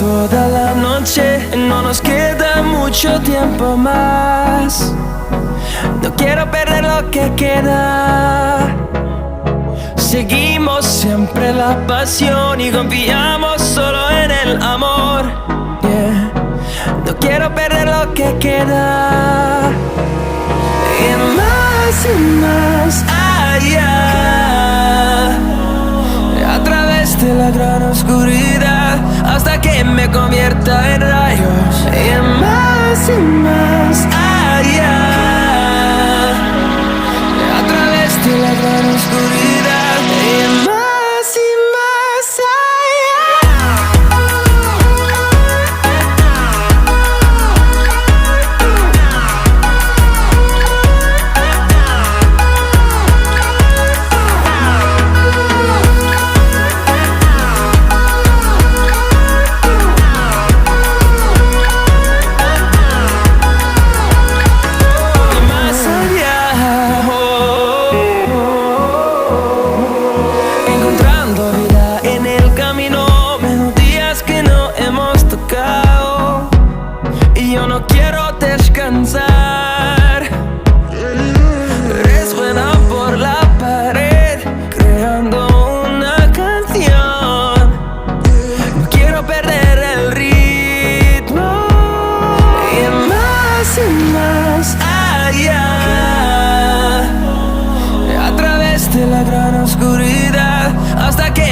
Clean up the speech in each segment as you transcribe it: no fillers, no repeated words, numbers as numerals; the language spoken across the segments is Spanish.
toda la noche, no nos queda mucho tiempo más. No quiero perder lo que queda. Seguimos siempre la pasión y confiamos solo en el amor. Yeah. No quiero perder lo que queda. Y más allá, a través de la gran oscuridad, hasta que me convierta en rayos. Y más allá, a través de la gran oscuridad. Y más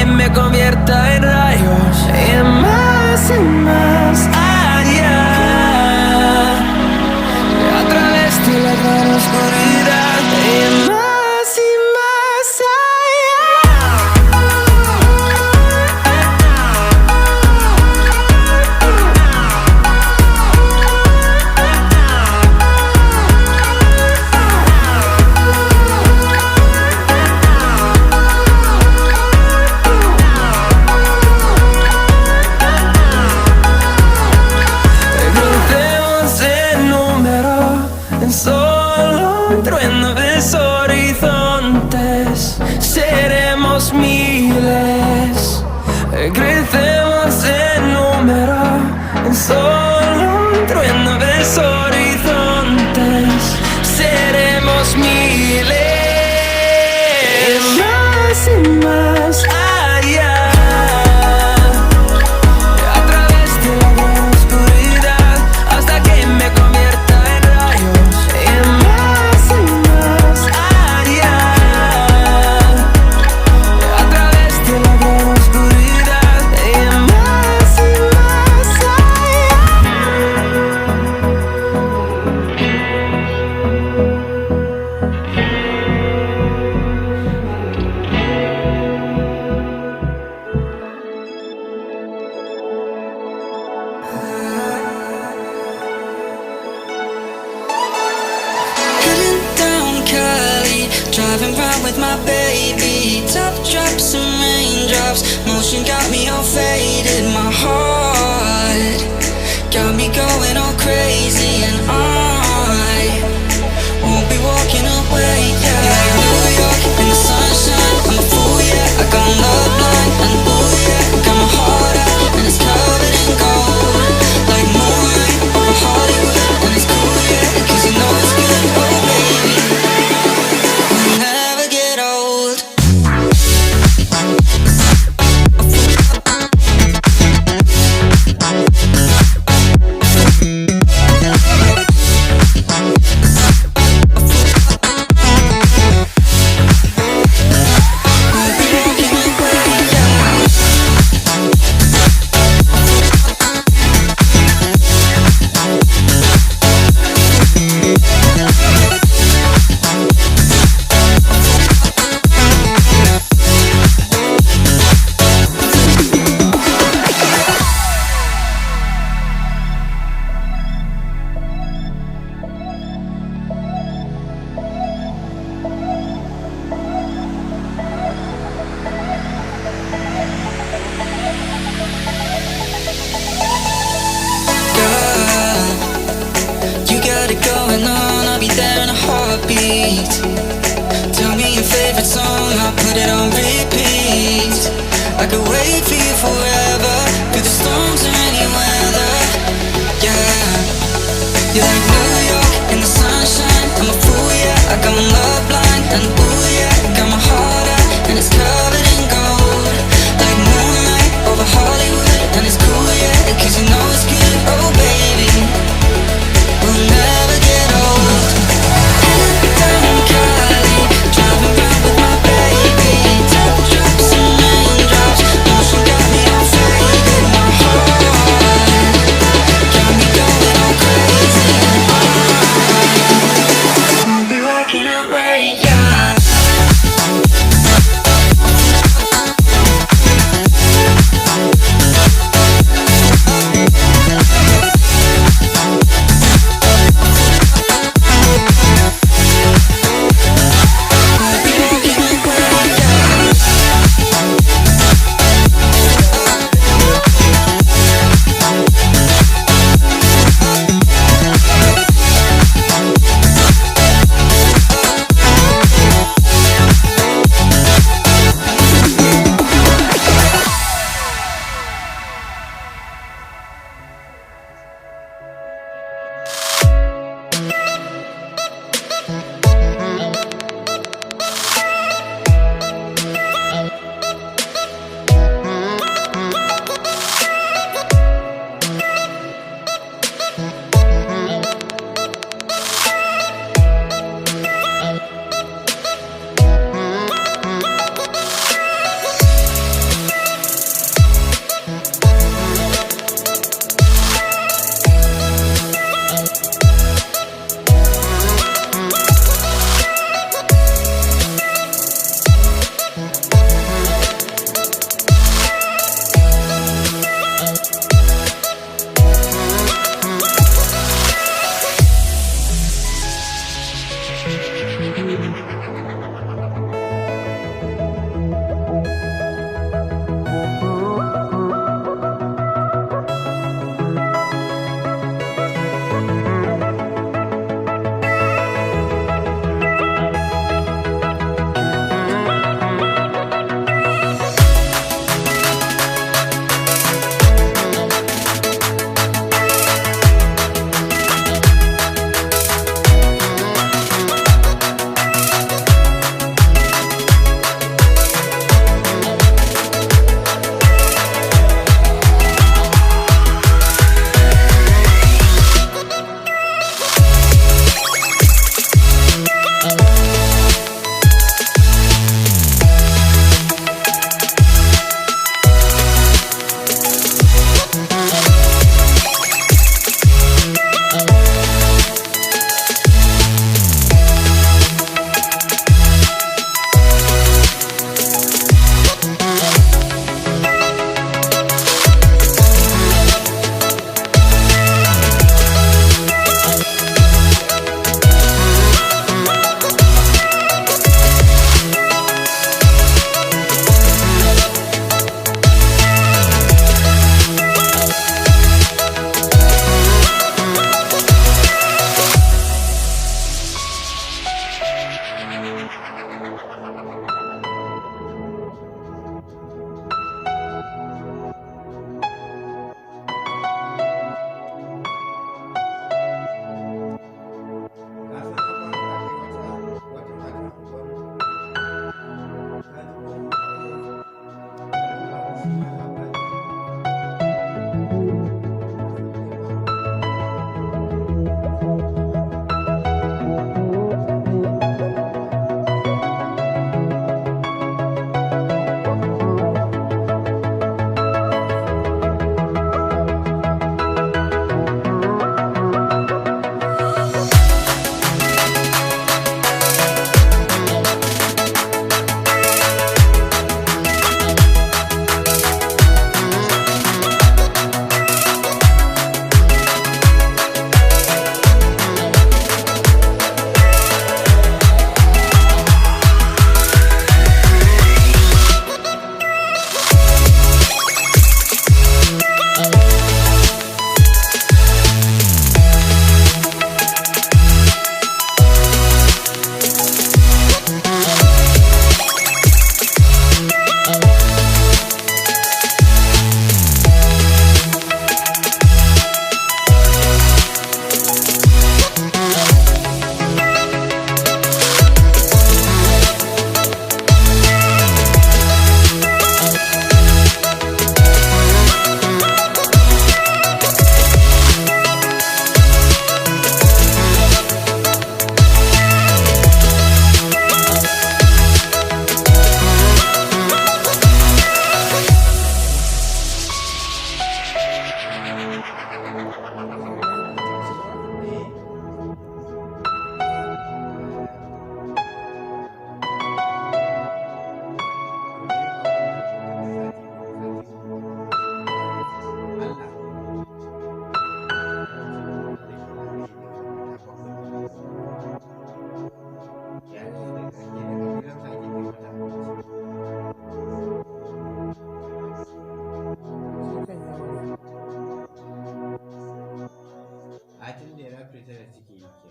me convierta en rayos. Y más allá, a través de la gran oscuridad. Y más crecemos en número, en solo un trueno de horizontes. Seremos miles. Y más allá, a través de la gran oscuridad, hasta que me convierta en rayos. Y más allá, a través de la gran oscuridad. Driving round with my baby, top drops and raindrops. Motion got me all faded, my heart got me going all crazy, and I won't be walking away. Yeah, New York in the sunshine, I'm a fool, yeah. I got love blind, and ooh yeah, got my heart out and it's covered in gold, like moonlight over Hollywood, and it's cool, yeah, 'cause you know it's good, oh baby. heartbeat. Tell me your favorite song, I'll put it on repeat. I could wait for you forever, through the storms or any Ai tun da na fita da ciki yake.